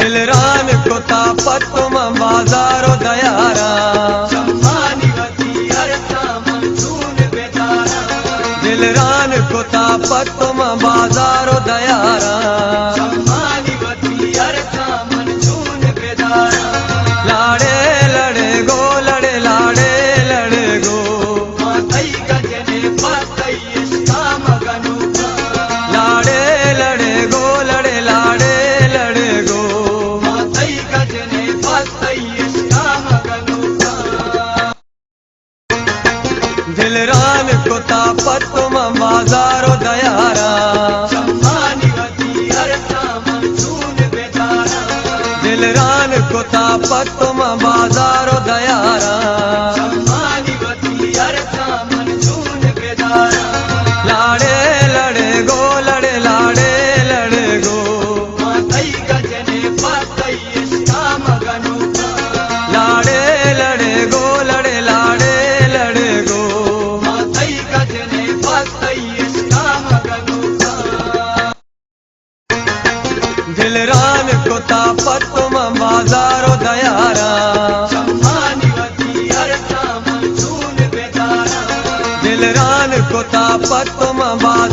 दिलरान को तापत तुम बाजारो दयारा दिलरान को तापत तुम बाजारो दयारा लाड़े लड़े गो लड़े लाड़े लड़े गो लाड़े लड़े गो लड़े लाड़े लड़े गो दिलरान को तापत तुम बाजारो दयारा दिलरान को तापत तुम बाजारो दयारा लाड़े लड़े गो लड़े लाड़े लड़े गो लाड़े लड़े गो लड़े लाड़े लड़े गो दिलरान को तापत तुम बाजारो दयारा दिलरान को तापत तुम बाजारो